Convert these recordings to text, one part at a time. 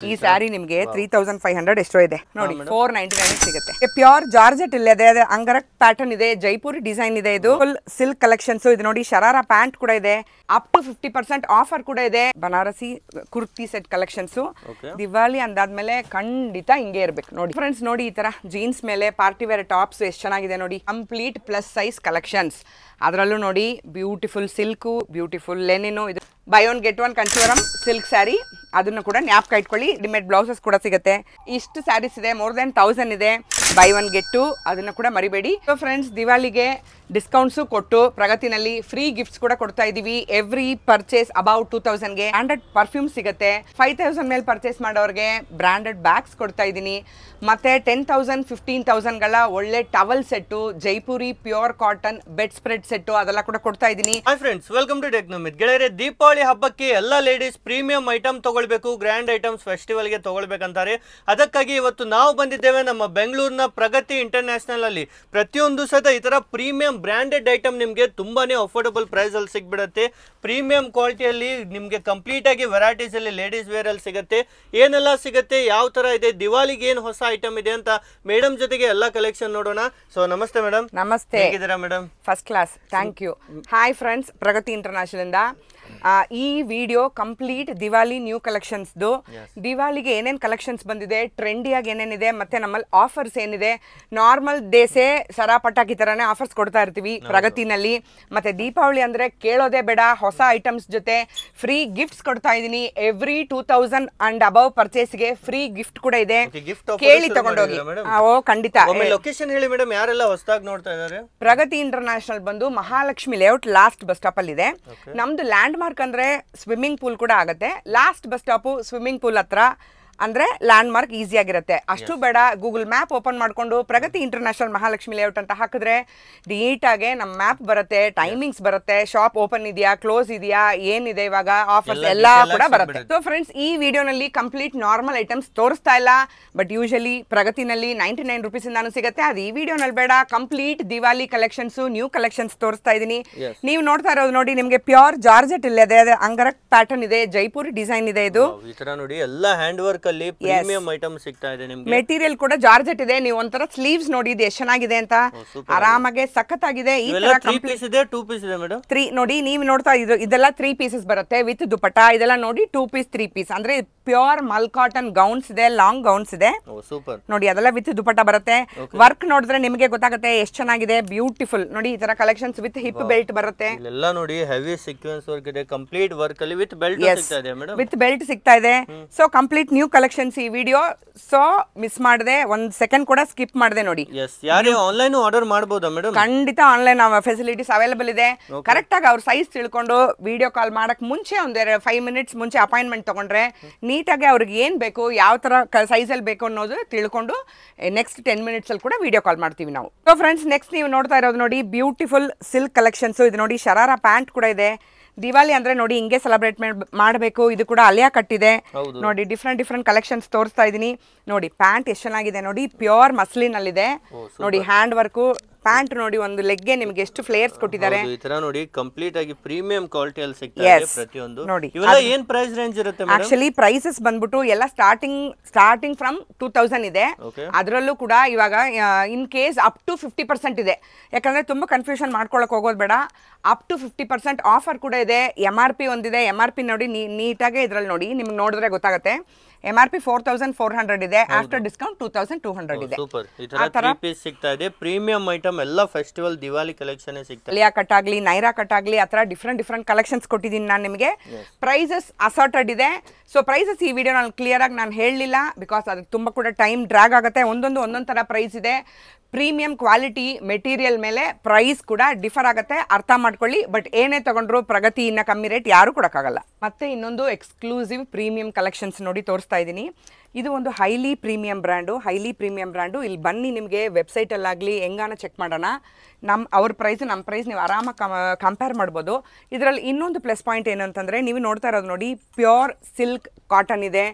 ಈ ಸ್ಯಾರಿ ನಿಮಗೆ 3500 ಎಷ್ಟೋ ಇದೆ ನೋಡಿ 499 ಸಿಗುತ್ತೆ ಪ್ಯೂರ್ ಜಾರ್ಜೆಟ್ ಇದೆ ಅಂಗರಕ್ ಪ್ಯಾಟರ್ನ್ ಇದೆ ಜೈಪುರಿ ಡಿಸೈನ್ ಇದೆ ಇದು ಫುಲ್ ಸಿಲ್ಕ್ ಕಲೆಕ್ಷನ್ಸ್ ಇದು ನೋಡಿ ಶರಾರಾ ಪ್ಯಾಂಟ್ ಕೂಡ ಇದೆ ಅಪ್ ಟು 50% ಆಫರ್ ಕೂಡ ಇದೆ ಬನಾರಸಿ ಕುರ್ತಿ ಸೆಟ್ ಕಲೆಕ್ಷನ್ಸ್ ದಿವಾಲಿ ಅಂದಾದ್ಮೇಲೆ ಖಂಡಿತ ಹಿಂಗೆ ಇರಬೇಕು ನೋಡಿ ಫ್ರೆಂಡ್ಸ್ ನೋಡಿ ಈ ತರ ಜೀನ್ಸ್ ಮೇಲೆ ಪಾರ್ಟಿ ವೇರ್ ಟಾಪ್ಸ್ ಎಷ್ಟು ಚೆನ್ನಾಗಿದೆ ನೋಡಿ ಕಂಪ್ಲೀಟ್ ಪ್ಲಸ್ ಸೈಜ್ ಕಲೆಕ್ಷನ್ಸ್ ಅದರಲ್ಲೂ ನೋಡಿ ಬ್ಯೂಟಿಫುಲ್ ಸಿಲ್ಕ್ ಬ್ಯೂಟಿಫುಲ್ ಲೆನಿನ್ ಇದು buy one get one Kanchivaram silk sari ಅದನ್ನು ಕೂಡ ಜ್ಞಾಪಕ ಇಟ್ಕೊಳ್ಳಿ ರೆಡಿಮೇಡ್ ಬ್ಲೌಸಸ್ ಕೂಡ ಸಿಗುತ್ತೆ ಇಷ್ಟು ಸ್ಯಾರೀಸ್ ಇದೆ ಮೋರ್ ದೆನ್ 1000 ಇದೆ ಬೈ ಒನ್ ಗೆಟ್ ಟು ಅದನ್ನು ಕೂಡ ಮರಿಬೇಡಿ ಸೊ ಫ್ರೆಂಡ್ಸ್ ದಿವಾಲಿಗೆ ಡಿಸ್ಕೌಂಟ್ಸು ಕೊಟ್ಟು ಪ್ರಗತಿನಲ್ಲಿ ಫ್ರೀ ಗಿಫ್ಟ್ಸ್ ಕೂಡ ಕೊಡ್ತಾ ಇದೀವಿ ಎವ್ರಿ ಪರ್ಚೇಸ್ ಅಬೌಟ್ 2000ಗೆ ಬ್ರಾಂಡೆಡ್ ಪರ್ಫ್ಯೂಮ್ ಸಿಗುತ್ತೆ 5000 ಮೇಲೆ ಪರ್ಚೇಸ್ ಮಾಡೋರಿಗೆ ಬ್ರಾಂಡೆಡ್ ಬ್ಯಾಗ್ಸ್ ಕೊಡ್ತಾ ಇದ್ದೀನಿ ಮತ್ತೆ 10,000 15,000ಗಳ ಒಳ್ಳೆ towel set Jaipuri pure cotton bed spread set ಅದೆಲ್ಲ ಕೂಡ ಕೊಡ್ತಾ ಇದ್ದೀನಿ ಹಾಯ್ ಫ್ರೆಂಡ್ಸ್ ವೆಲ್ಕಮ್ ಟು ಟೆಕ್ನೋಮಿತ್ ಗೆಳೆಯರೆ ದೀಪಾವಳಿ ಹಬ್ಬಕ್ಕೆ ಎಲ್ಲ ಲೇಡೀಸ್ ಪ್ರೀಮಿಯಂ ಐಟಮ್ ತಗೊಳ್ಬೇಕು ಗ್ರ್ಯಾಂಡ್ ಐಟಮ್ಸ್ ಫೆಸ್ಟಿವಲ್ ಗೆ ತಗೊಳ್ಬೇಕಂತಾರೆ ಅದಕ್ಕಾಗಿ ಇವತ್ತು ನಾವು ಬಂದಿದ್ದೇವೆ ನಮ್ಮ ಬೆಂಗಳೂರಿನ ಪ್ರಗತಿ ಇಂಟರ್ನ್ಯಾಷನಲ್ ಅಲ್ಲಿ ಪ್ರತಿಯೊಂದು ಸತ ಈ ತರ ಪ್ರೀಮಿಯಂ ಬ್ರಾಂಡೆಡ್ ಐಟಮ್ ನಿಮಗೆ ತುಂಬಾನೇ ಅಫೋರ್ಡಬಲ್ ಪ್ರೈಸ್ ಅಲ್ಲಿ ಸಿಗ್ಬಿಡುತ್ತೆ ಪ್ರೀಮಿಯಂ ಕ್ವಾಲಿಟಿಯಲ್ಲಿ ನಿಮಗೆ ಕಂಪ್ಲೀಟ್ ಆಗಿ ವೆರೈಟೀಸ್ ಅಲ್ಲಿ ಲೇಡೀಸ್ ವೇರ್ ಅಲ್ಲಿ ಸಿಗುತ್ತೆ ಏನೆಲ್ಲ ಸಿಗುತ್ತೆ ಯಾವ ತರ ಇದೆ ದಿವಾಲಿಗೆ ಏನು ಹೊಸ ಐಟಮ್ ಇದೆ ಅಂತ ಮೇಡಮ್ ಜೊತೆಗೆ ಎಲ್ಲ ಕಲೆಕ್ಷನ್ ನೋಡೋಣ ಸೊ ನಮಸ್ತೆ ಮೇಡಮ್ ನಮಸ್ತೆ ಹೇಗಿದ್ದೀರಾ madam first class thank you hi friends Pragati International ಇಂದ ಈ video complete Diwali new collections ದಿವಾಲಿಗೆ ಏನೇನ್ ಕಲೆಕ್ಷನ್ಸ್ ಬಂದಿದೆ ಟ್ರೆಂಡಿಯಾಗಿ ಏನೇನಿದೆ ಮತ್ತೆ ನಮ್ಮಲ್ಲಿ ಆಫರ್ಸ್ ಏನಿದೆ ನಾರ್ಮಲ್ ಡೇಸೇ ಸರಾ ಪಟಾಕಿ ತರಾನೇ ಆಫರ್ಸ್ ಕೊಡ್ತಾ ಇರ್ತೀವಿ ಪ್ರಗತಿನಲ್ಲಿ ಮತ್ತೆ ದೀಪಾವಳಿ ಅಂದ್ರೆ ಕೇಳೋದೇ ಬೇಡ ಹೊಸ ಐಟಮ್ಸ್ ಜೊತೆ ಫ್ರೀ ಗಿಫ್ಟ್ಸ್ ಕೊಡ್ತಾ ಇದೀನಿ ಎವ್ರಿ 2000 ಅಂಡ್ ಅಬವ್ ಪರ್ಚೇಸ್ಗೆ ಫ್ರೀ ಗಿಫ್ಟ್ ಕೂಡ ಇದೆ ಕೇಳಿ ತಗೊಂಡೋಗಿ ಓ ಖಂಡಿತ ಲೊಕೇಶನ್ ಹೇಳಿ ಮೇಡಮ್ ಯಾರೆಲ್ಲ ಹೊಸದಾಗಿ ನೋಡ್ತಾ ಇದ್ದಾರೆ ಪ್ರಗತಿ ಇಂಟರ್ನ್ಯಾಷನಲ್ ಬಂದು Mahalakshmi layout last bus stop ಅಲ್ಲಿ ಇದೆ ನಮ್ದು ಲ್ಯಾಂಡ್ ಮಾರ್ಕ್ ಅಂದ್ರೆ ಸ್ವಿಮ್ಮಿಂಗ್ ಪೂಲ್ ಕೂಡ ಆಗುತ್ತೆ last bus stop swimming pool ಹತ್ರ ಅಂದ್ರೆ ಲ್ಯಾಂಡ್ ಮಾರ್ಕ್ ಈಸಿ ಆಗಿರುತ್ತೆ ಅಷ್ಟು ಬೇಡ ಗೂಗಲ್ ಮ್ಯಾಪ್ ಓಪನ್ ಮಾಡ್ಕೊಂಡು ಪ್ರಗತಿ ಇಂಟರ್ನ್ಯಾಷನಲ್ ಮಹಾಲಕ್ಷ್ಮಿ ಲೇಔಟ್ ಅಂತ ಹಾಕಿದ್ರೆ ನೀಟಾಗಿ ನಮ್ಮ ಮ್ಯಾಪ್ ಬರುತ್ತೆ ಟೈಮಿಂಗ್ಸ್ ಬರುತ್ತೆ ಶಾಪ್ ಓಪನ್ ಇದೆಯಾ ಕ್ಲೋಸ್ ಇದೆಯಾ ಏನಿದೆ ಇವಾಗ ಆಫರ್ಸ್ ಎಲ್ಲ ಕೂಡ ಬರುತ್ತೆ ಸೊ ಫ್ರೆಂಡ್ಸ್ ಈ ವಿಡಿಯೋನಲ್ಲಿ ಕಂಪ್ಲೀಟ್ ನಾರ್ಮಲ್ ಐಟಮ್ಸ್ ತೋರಿಸ್ತಾ ಇಲ್ಲ ಬಟ್ ಯೂಶಲಿ ಪ್ರಗತಿನಲ್ಲಿ 99 ರುಪೀಸ್ ಇಂದಾನು ಸಿಗುತ್ತೆ ಅದು ಈ ವಿಡಿಯೋನಲ್ಲಿ ಬೇಡ complete Diwali collections new collections ತೋರಿಸ್ತಾ ಇದೀನಿ ನೀವು ನೋಡ್ತಾ ಇರೋದು ನೋಡಿ ನಿಮಗೆ ಪ್ಯೂರ್ ಜಾರ್ಜೆಟ್ ಇದೆ ಅಂಗರಕ್ ಪ್ಯಾಟರ್ನ್ ಇದೆ ಜೈಪುರಿ ಡಿಸೈನ್ ಇದೆ ಇದು ಈ ತರ ನೋಡಿ ಎಲ್ಲ ಹ್ಯಾಂಡ್ ವರ್ಕ್ ಪ್ರೀಮಿಯಂ ಐಟಮ್ ಸಿಗ್ತಾ ಇದೆ ನಿಮಗೆ ಮೆಟೀರಿಯಲ್ ಕೂಡ ಜಾರ್ಜೆಟ್ ಇದೆ ನೀವು ಒಂತರ ಸ್ಲೀವ್ಸ್ ನೋಡಿ ಇದು ಎಷ್ಟು ಚೆನ್ನಾಗಿದೆ ಅಂತ ಆರಾಮಾಗಿ ಸಖತ್ತಾಗಿದೆ ಈ ತರ 3 ಪೀಸ್ ಇದೆ 2 ಪೀಸ್ ಇದೆ ಮೇಡಂ 3 ನೋಡಿ ನೀವು ನೋಡ್ತಾ ಇದೆಲ್ಲ 3 ಪೀಸಸ್ ಬರುತ್ತೆ ವಿತ್ ದುಪಟ್ಟ ಇದೆಲ್ಲ ನೋಡಿ 2 ಪೀಸ್ 3 ಪೀಸ್ ಅಂದ್ರೆ ಪ್ಯೂರ್ ಮಲ್ ಕಾಟನ್ ಗೌನ್ಸ್ ಇದೆ ಲಾಂಗ್ ಗೌನ್ಸ್ ಇದೆ ಸೂಪರ್ ನೋಡಿ ಅದೆಲ್ಲ ವಿತ್ ದುಪಟ್ಟ ಬರುತ್ತೆ ವರ್ಕ್ ನೋಡಿದ್ರೆ ನಿಮಗೆ ಗೊತ್ತಾಗುತ್ತೆ ಎಷ್ಟು ಚೆನ್ನಾಗಿದೆ ಬ್ಯೂಟಿಫುಲ್ ನೋಡಿ ಈ ತರ ಕಲೆಕ್ಷನ್ಸ್ ವಿತ್ ಹಿಪ್ ಬೆಲ್ಟ್ ಬರುತ್ತೆ ಇಲ್ಲೆಲ್ಲ ನೋಡಿ ಹೆವಿ ಸೀಕ್ವೆನ್ಸ್ ವರ್ಕ್ ಇದೆ ಕಂಪ್ಲೀಟ್ ವರ್ಕ್ ಅಲ್ಲಿ ವಿತ್ ಬೆಲ್ಟ್ ಸಿಗ್ತಾ ಇದೆ ಮೇಡಂ ವಿತ್ ಬೆಲ್ಟ್ ಸಿಗ್ತಾ ಇದೆ ಸೊ ಕಂಪ್ಲೀಟ್ ನ್ಯೂ ಕಲೆಕ್ಷನ್ಸ್ ಈ ವಿಡಿಯೋ ಸೊ ಮಿಸ್ ಮಾಡದೆ ಒಂದ್ ಸೆಕೆಂಡ್ ಕೂಡ ಸ್ಕಿಪ್ ಮಾಡದೆ ನೋಡಿ ಯಾರು ಆನ್ಲೈನ್ ಆರ್ಡರ್ ಮಾಡಬಹುದಾ ಮೇಡಂ ಖಂಡಿತ ಆನ್ಲೈನ್ ಫೆಸಿಲಿಟೀಸ್ ಅವೈಲೇಬಲ್ ಇದೆ ಕರೆಕ್ಟ್ ಆಗಿ ಅವ್ರ ಸೈಜ್ ತಿಳ್ಕೊಂಡು ವಿಡಿಯೋ ಕಾಲ್ ಮಾಡಕ್ ಮುಂಚೆ ಒಂದ್ 5 ಮಿನಿಟ್ಸ್ ಮುಂಚೆ ಅಪಾಯಿಂಟ್ಮೆಂಟ್ ತಗೊಂಡ್ರೆ ನೀಟಾಗಿ ಅವ್ರಿಗೆ ಏನ್ ಬೇಕು ಯಾವ ತರ ಸೈಜ್ ಅಲ್ಲಿ ಬೇಕು ಅನ್ನೋದು ತಿಳ್ಕೊಂಡು ನೆಕ್ಸ್ಟ್ 10 ಮಿನಿಟ್ಸ್ ಅಲ್ಲಿ ಕೂಡ ವಿಡಿಯೋ ಕಾಲ್ ಮಾಡ್ತೀವಿ ನಾವು ಸೊ ಫ್ರೆಂಡ್ಸ್ ನೆಕ್ಸ್ಟ್ ನೀವು ನೋಡ್ತಾ ಇರೋದು ನೋಡಿ ಬ್ಯೂಟಿಫುಲ್ ಸಿಲ್ಕ್ ಕಲೆಕ್ಷನ್ಸ್ ಇದು ನೋಡಿ ಶರಾರಾ ಪ್ಯಾಂಟ್ ಕೂಡ ಇದೆ ದಿವಾಲಿ ಅಂದ್ರೆ ನೋಡಿ ಹಿಂಗೆ ಸೆಲೆಬ್ರೇಟ್ ಮಾಡಬೇಕು ಇದು ಕೂಡ ಅಲಿಯಾ ಕಟ್ಟಿದೆ ನೋಡಿ ಡಿಫ್ರೆಂಟ್ ಕಲೆಕ್ಷನ್ಸ್ ತೋರಿಸ್ತಾ ಇದೀನಿ ನೋಡಿ ಪ್ಯಾಂಟ್ ಎಷ್ಟು ಚೆನ್ನಾಗಿದೆ ನೋಡಿ ಪ್ಯೂರ್ ಮಸ್ಲಿನ್ ಅಲ್ಲಿ ಇದೆ ನೋಡಿ ಹ್ಯಾಂಡ್ ವರ್ಕ್ ಪ್ಯಾಂಟ್ ನೋಡಿ ಒಂದು ಲೆಗ್ಗೆ ನಿಮಗೆ ಎಷ್ಟು ಫ್ಲೇರ್ಸ್ ಕೊಟ್ಟಿದ್ದಾರೆ ಈ ತರ ನೋಡಿ ಕಂಪ್ಲೀಟ್ ಆಗಿ ಪ್ರೀಮಿಯಂ ಕ್ವಾಲಿಟಿ ಅಲ್ಲಿ ಸಿಗ್ತಾ ಇದೆ ಪ್ರತಿಯೊಂದು ನೋಡಿ ಇವೆಲ್ಲ ಏನ್ ಪ್ರೈಸ್ ರೇಂಜ್ ಇರುತ್ತೆ ಮೇಡಂ ಆಕ್ಚುಲಿ ಪ್ರೈಸಸ್ ಬಂದ್ಬಿಟ್ಟು ಎಲ್ಲ ಸ್ಟಾರ್ಟಿಂಗ್ ಫ್ರಮ್ 2000 ಇದೆ ಅದರಲ್ಲೂ ಕೂಡ ಇವಾಗ ಇನ್ ಕೇಸ್ ಅಪ್ ಟು 50% ಇದೆ ಯಾಕಂದ್ರೆ ತುಂಬಾ ಕನ್ಫ್ಯೂಷನ್ ಮಾಡ್ಕೊಳ್ಳೋಕೆ ಹೋಗೋದು ಬೇಡ ಅಪ್ ಟು 50% ಆಫರ್ ಕೂಡ ಇದೆ MRP ಒಂದಿದೆ MRP ನೋಡಿ ನೀಟಾಗಿ ಇದ್ರಲ್ಲಿ ನೋಡಿ ನಿಮ್ಗೆ ನೋಡಿದ್ರೆ ಗೊತ್ತಾಗುತ್ತೆ MRP 4400 ಇದೆ ಆಫ್ಟರ್ ಡಿಸ್ಕೌಂಟ್ 2200 ಇದೆ ಸೂಪರ್ ಈ ತರ 3 ಪೀಸ್ ಸಿಗ್ತಾ ಇದೆ ಪ್ರೀಮಿಯಂ ಐಟಮ್ ಎಲ್ಲ ಫೆಸ್ಟಿವಲ್ ದಿವಾಲಿ ಕಲೆಕ್ಷನ್ ಸಿಗ್ತಾ ಇದೆ ಲಿಯಾ ಕಟ್ ಆಗಲಿ ನೈರಾ ಕಟ್ ಆಗಲಿ ಆ ತರ ಡಿಫ್ರೆಂಟ್ ಕಲೆಕ್ಷನ್ಸ್ ಕೊಟ್ಟಿದ್ದೀನಿ ನಾನು ನಿಮಗೆ ಪ್ರೈಸಸ್ ಅಸಾರ್ಟೆಡ್ ಇದೆ ಸೊ ಪ್ರೈಸಸ್ ಈ ವಿಡಿಯೋ ನಾನು ಕ್ಲಿಯರ್ ಆಗಿ ನಾನು ಹೇಳಲಿಲ್ಲ ಬಿಕಾಸ್ ಅದಕ್ಕೆ ತುಂಬಾ ಕೂಡ ಟೈಮ್ ಡ್ರ್ಯಾಗ್ ಆಗುತ್ತೆ ಒಂದೊಂದು ತರ ಪ್ರೈಸ್ ಇದೆ ಪ್ರೀಮಿಯಂ ಕ್ವಾಲಿಟಿ ಮೆಟೀರಿಯಲ್ ಮೇಲೆ ಪ್ರೈಸ್ ಕೂಡ ಡಿಫರ್ ಆಗುತ್ತೆ ಅರ್ಥ ಮಾಡ್ಕೊಳ್ಳಿ ಬಟ್ ಏನೇ ತಗೊಂಡ್ರು ಪ್ರಗತಿ ಇನ್ನ ಕಮ್ಮಿ ರೇಟ್ ಯಾರು ಕೊಡಕ್ಕಾಗಲ್ಲ ಮತ್ತೆ ಇನ್ನೊಂದು ಎಕ್ಸ್ಕ್ಲೂಸಿವ್ ಪ್ರೀಮಿಯಂ ಕಲೆಕ್ಷನ್ಸ್ ನೋಡಿ ತೋರಿಸ್ತಾ ಇದ್ದೀನಿ ಇದು ಒಂದು ಹೈಲಿ ಪ್ರೀಮಿಯಂ ಬ್ರ್ಯಾಂಡು ಇಲ್ಲಿ ಬನ್ನಿ ನಿಮಗೆ ವೆಬ್ಸೈಟಲ್ಲಾಗಲಿ ಹೆಂಗಾನ ಚೆಕ್ ಮಾಡೋಣ ಅವ್ರ ಪ್ರೈಸ್ ನಮ್ಮ ಪ್ರೈಸ್ ನೀವು ಆರಾಮಾಗಿ ಕಂಪೇರ್ ಮಾಡ್ಬೋದು ಇದರಲ್ಲಿ ಇನ್ನೊಂದು ಪ್ಲಸ್ ಪಾಯಿಂಟ್ ಏನು ಅಂತಂದರೆ ನೀವು ನೋಡ್ತಾ ಇರೋದು ನೋಡಿ ಪ್ಯೂರ್ ಸಿಲ್ಕ್ ಕಾಟನ್ ಇದೆ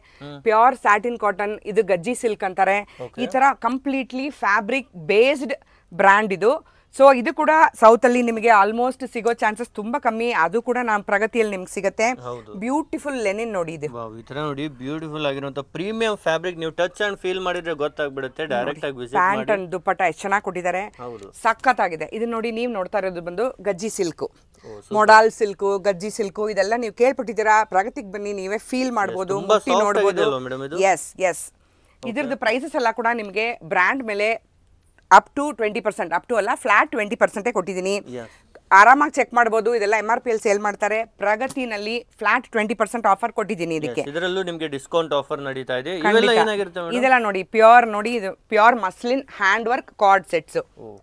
ಪ್ಯೂರ್ ಸ್ಯಾಟಿನ್ ಕಾಟನ್ ಇದು ಗಜ್ಜಿ ಸಿಲ್ಕ್ ಅಂತಾರೆ ಈ ಥರ ಕಂಪ್ಲೀಟ್ಲಿ ಫ್ಯಾಬ್ರಿಕ್ ಬೇಸ್ಡ್ ಬ್ರ್ಯಾಂಡ್ ಇದು ಸೊ ಇದು ಕೂಡ ಸೌತ್ ಅಲ್ಲಿ ನಿಮಗೆ ಆಲ್ಮೋಸ್ಟ್ ಸಿಗೋ ಚಾನ್ಸಸ್ ತುಂಬಾ ಕಮ್ಮಿ. ಅದು ಕೂಡ ನಮ್ಮ ಪ್ರಗತಿಯಲ್ಲಿ ನಿಮ್ಗೆ ಸಿಗುತ್ತೆ. ಬ್ಯೂಟಿಫುಲ್ ಲೆನಿನ್ ನೋಡಿ ಇದು. ಈ ತರ ನೋಡಿ ಬ್ಯೂಟಿಫುಲ್ ಆಗಿರುವಂತ ಪ್ರೀಮಿಯಂ ಫ್ಯಾಬ್ರಿಕ್. ನೀವು ಟಚ್ ಅಂಡ್ ಫೀಲ್ ಮಾಡಿದ್ರೆ ಗೊತ್ತಾಗ್ಬಿಡುತ್ತೆ. ಡೈರೆಕ್ಟ್ ಆಗಿ ವಿಸಿಟ್ ಮಾಡಿ. ಪ್ಯಾಂಟ್ ಅಂಡ್ ದುಪ್ಪಟ್ಟ ಎಷ್ಟು ಚೆನ್ನಾಗಿ ಕೊಟ್ಟಿದ್ದಾರೆ, ಸಖತ್ತಾಗಿದೆ. ಇದು ನೋಡಿ ನೀವು ನೋಡ್ತಾ ಇರೋದು ಬಂದು ಗಜ್ಜಿ ಸಿಲ್ಕ್, ಮೊಡಾಲ್ ಸಿಲ್ಕ್, ಗಜ್ಜಿ ಸಿಲ್ಕ್, ಇದೆಲ್ಲ ನೀವು ಕೇಳ್ಪಟ್ಟಿದ್ದೀರಾ. ಪ್ರಗತಿಗೆ ಬನ್ನಿ, ನೀವೇ ಫೀಲ್ ಮಾಡ್ಬೋದು, ಮುಟ್ಟಿ ನೋಡ್ಬೋದು. S S. ಇದ್ರದ್ದು ಪ್ರೈಸಸ್ ಎಲ್ಲ ಕೂಡ ನಿಮಗೆ ಬ್ರ್ಯಾಂಡ್ ಮೇಲೆ ಅಪ್ ಟು 20%, ಅಪ್ ಟು ಅಲ್ಲ ಫ್ಲಾಟ್ 20% ಕೊಟ್ಟಿದ್ದೀನಿ. ಆರಾಮಾಗಿ ಚೆಕ್ ಮಾಡ್ಬೋದು. ಇದೆಲ್ಲ MRP ಅಲ್ಲಿ ಸೇಲ್ ಮಾಡ್ತಾರೆ. ಪ್ರಗತಿನಲ್ಲಿ ಫ್ಲಾಟ್ 20% ಆಫರ್ ಕೊಟ್ಟಿದ್ದೀನಿ ಇದಕ್ಕೆ. ಇದರಲ್ಲೂ ನಿಮಗೆ ಡಿಸ್ಕೌಂಟ್ ಆಫರ್ ನಡೀತಾ ಇದೆ. ಇವೆಲ್ಲ ಏನಾಗಿರುತ್ತೆ ಮೇಡಂ? ಇದೆಲ್ಲ ನೋಡಿ ಪ್ಯೂರ್, ನೋಡಿ ಇದು pure muslin hand work card sets.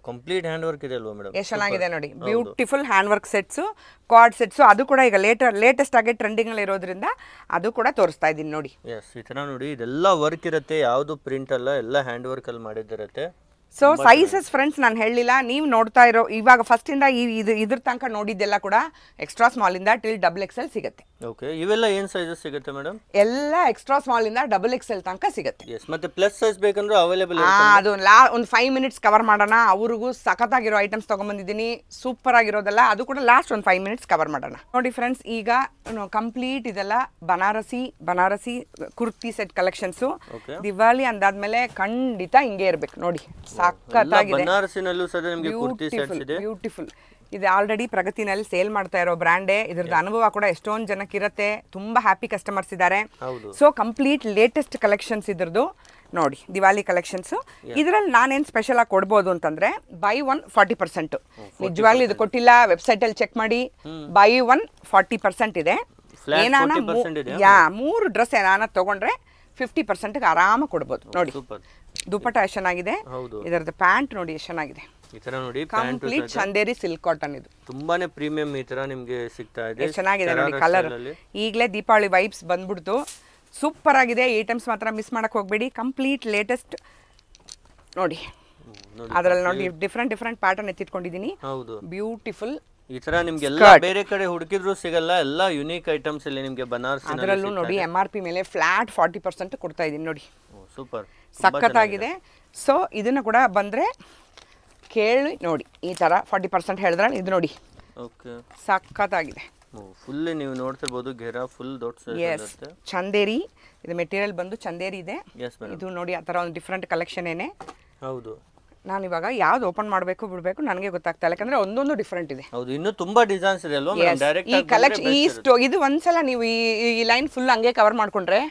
Complete hand work ಇದೆ ಅಲ್ವಾ ಮೇಡಂ? ಎಷ್ಟು ಚೆನ್ನಾಗಿದೆ ನೋಡಿ, beautiful hand work sets, card sets. ಅದು ಕೂಡ ಈಗ ಲೇಟೆಸ್ಟ್ ಆಗಿ ಟ್ರೆಂಡಿಂಗ್ ಅಲ್ಲಿ ಇರೋದ್ರಿಂದ ಅದು ಕೂಡ ತೋರಿಸ್ತಾ ಇದ್ದೀನಿ ನೋಡಿ. ಈ ತರ ನೋಡಿ ಇದೆಲ್ಲ ವರ್ಕ್ ಇರುತ್ತೆ, ಯಾವುದು ಪ್ರಿಂಟ್ ಅಲ್ಲ, ಎಲ್ಲ ಹ್ಯಾಂಡ್ ವರ್ಕ್ ಅಲ್ಲಿ ಮಾಡಿದಿರುತ್ತೆ. ಸೊ ಸೈಜಸ್ ಫ್ರೆಂಡ್ಸ್ ನಾನು ಹೇಳಲಿಲ್ಲ, ನೀವು ನೋಡ್ತಾ ಇರೋ ಇವಾಗ ಫಸ್ಟ್ ಇಂದ ಇದ್ರ ತನಕ ನೋಡಿದ್ದೆಲ್ಲ ಕೂಡ ಎಕ್ಸ್ಟ್ರಾ ಸ್ಮಾಲ್ ಇಂದ ಟಿಲ್ XXL ಸಿಗುತ್ತೆ. ಓಕೆ, ಇವೆಲ್ಲ ಏನು ಸೈಜಸ್ ಸಿಗುತ್ತೆ ಮೇಡಮ್? ಎಲ್ಲ ಎಕ್ಸ್ಟ್ರಾ ಸ್ಮಾಲ್ ಇಂದ XXL ತನಕ ಸಿಗುತ್ತೆ. ಎಸ್, ಮತ್ತೆ ಪ್ಲಸ್ ಸೈಜ್ ಬೇಕಂದ್ರೆ ಅವೈಲೇಬಲ್ ಇದೆ. ಅದು ಒಂದು 5 ಮಿನಿಟ್ಸ್ ಕವರ್ ಮಾಡೋಣ. ಅವ್ರಿಗೂ ಸಖತ್ತಾಗಿರೋ ಐಟಮ್ಸ್ ತಗೊಂಡ್ಬಂದಿದ್ದೀನಿ, ಸೂಪರ್ ಆಗಿರೋದಲ್ಲ. ಅದು ಕೂಡ ಲಾಸ್ಟ್ ಒಂದು 5 ಮಿನಿಟ್ಸ್ ಕವರ್ ಮಾಡೋಣ. ನೋಡಿ ಫ್ರೆಂಡ್ಸ್, ಈಗ ಕಂಪ್ಲೀಟ್ ಇದೆಲ್ಲ ಬನಾರಸಿ ಕುರ್ತಿ ಸೆಟ್ ಕಲೆಕ್ಷನ್ಸ್. ದಿವಾಲಿ ಅಂದಾದ್ಮೇಲೆ ಖಂಡಿತ ಹಿಂಗೆ ಇರ್ಬೇಕು ನೋಡಿ, ಸಖತ್ತಾಗಿದೆ. ಬನಾರಸಿನಲ್ಲೂ ಸಹ ನಿಮಗೆ ಕುರ್ತಿ ಸೆಟ್ಸ್ ಇದೆ. ಬ್ಯೂಟಿಫುಲ್. ಇದು ಆಲ್ರೆಡಿ ಪ್ರಗತಿನಲ್ಲಿ ಸೇಲ್ ಮಾಡ್ತಾ ಇರೋ ಬ್ರ್ಯಾಂಡೇ. ಇದ್ರದ್ದು ಅನುಭವ ಕೂಡ ಎಷ್ಟೊಂದು ಜನಕ್ಕೆ ಇರುತ್ತೆ. ತುಂಬಾ ಹ್ಯಾಪಿ ಕಸ್ಟಮರ್ಸ್ ಇದ್ದಾರೆ. ಸೊ ಕಂಪ್ಲೀಟ್ ಲೇಟೆಸ್ಟ್ ಕಲೆಕ್ಷನ್ಸ್ ಇದ್ರದ್ದು ನೋಡಿ, ದಿವಾಲಿ ಕಲೆಕ್ಷನ್ಸ್. ಇದರಲ್ಲಿ ನಾನೇನು ಸ್ಪೆಷಲ್ ಆಗಿ ಕೊಡ್ಬೋದು ಅಂತಂದ್ರೆ ಬೈ 1 40%. ನಿಜವಾಗ್ಲೂ ಇದು ಕೊಟ್ಟಿಲ್ಲ, ವೆಬ್ಸೈಟ್ ಅಲ್ಲಿ ಚೆಕ್ ಮಾಡಿ. ಬೈ 1 40% ಇದೆ. ಏನಾನ 3 ಡ್ರೆಸ್ ಏನಾನ ತಗೊಂಡ್ರೆ 50% ಆರಾಮಾಗಿ ಕೊಡ್ಬೋದು ನೋಡಿ. ದುಪ್ಪಟ್ಟ ಎಷ್ಟು ಚೆನ್ನಾಗಿದೆ. ಇದರದ್ದು ಪ್ಯಾಂಟ್ ನೋಡಿ ಎಷ್ಟು ಚೆನ್ನಾಗಿದೆ. ಈ ತರ ನೋಡಿ, ಕಂಪ್ಲೀಟ್ ಚಂದೇರಿ ಸಿಲ್ಕ್ ಕಾಟನ್. ಇದು ತುಂಬಾನೇ ಪ್ರೀಮಿಯಂ ಈ ತರ ನಿಮಗೆ ಸಿಗ್ತಾ ಇದೆ. ಚೆನ್ನಾಗಿದೆ ನೋಡಿ ಕಲರ್. ಈಗಲೇ ದೀಪಾವಳಿ ವೈಬ್ಸ್ ಬಂದ್ಬಿಡ್ತು, ಸೂಪರ್ ಆಗಿದೆ. ಐಟಮ್ಸ್ ಮಾತ್ರ ಮಿಸ್ ಮಾಡಕ್ ಹೋಗ್ಬೇಡಿ. ಕಂಪ್ಲೀಟ್ ಲೇಟೆಸ್ಟ್ ನೋಡಿ. ಅದರಲ್ಲಿ ನೋಡಿ ಡಿಫ್ರೆಂಟ್ ಪ್ಯಾಟರ್ನ್ ಎತ್ತಿಟ್ಕೊಂಡಿದ್ದೀನಿ. ಬ್ಯೂಟಿಫುಲ್. ಈ ತರ ನಿಮ್ಗೆ ಎಲ್ಲ ಬೇರೆ ಕಡೆ ಹುಡುಕಿದ್ರು ಸಿಗಲ್ಲ, ಎಲ್ಲ ಯುನೀಕ್ ಐಟಮ್ಸ್ ಇಲ್ಲಿ ನಿಮ್ಗೆ ಬನಾರಸಿ. ಅದರಲ್ಲೂ ನೋಡಿ MRP ಮೇಲೆ ಫ್ಲಾಟ್ 40% ಕೊಡ್ತಾ ಇದೀನಿ ನೋಡಿ. ಸೂಪರ್, ಸಖತ್ತಾಗಿದೆ. ಸೊ ಇದನ್ನ ಕೂಡ ಬಂದ್ರೆ ಕೇಳಿ ನೋಡಿ. ಈ ತರ 40% ಹೇಳಿದ್ರೆ ಇದು ನೋಡಿ, ಓಕೆ, ಸಖತ್ತಾಗಿದೆ. ಫುಲ್ ನೀವು ನೋಡ್ತಿರ್ಬೋದು, ಘೇರಾ ಫುಲ್ ದೊಡ್ಡ ಸೈಜ್ ಇರುತ್ತೆ. ಚಂದೇರಿ ಇದು ಮೆಟೀರಿಯಲ್ ಬಂದು ಚಂದೇರಿ ಇದೆ. ಇದು ನೋಡಿ ಆ ತರ ಒಂದು ಡಿಫ್ರೆಂಟ್ ಕಲೆಕ್ಷನ್ ಏನೇ. ಹೌದು, ನಾನು ಇವಾಗ ಯಾವ್ದು ಓಪನ್ ಮಾಡಬೇಕು ಬಿಡಬೇಕು ನನಗೆ ಗೊತ್ತಾಗ್ತಾ ಇಲ್ಲ, ಯಾಕಂದ್ರೆ ಒಂದೊಂದು ಡಿಫ್ರೆಂಟ್ ಇದೆ. ಹೌದು, ಇನ್ನೂ ತುಂಬಾ ಡಿಸೈನ್ಸ್ ಇದೆ ಅಲ್ವಾ ಮೇಡಂ? ಡೈರೆಕ್ಟ್ ಈ ಕಲೆಕ್ಷನ್ ಇದು ಒಂದ್ಸಲ ನೀವು ಈ ಲೈನ್ ಫುಲ್ ಹಂಗೆ ಕವರ್ ಮಾಡ್ಕೊಂಡ್ರೆ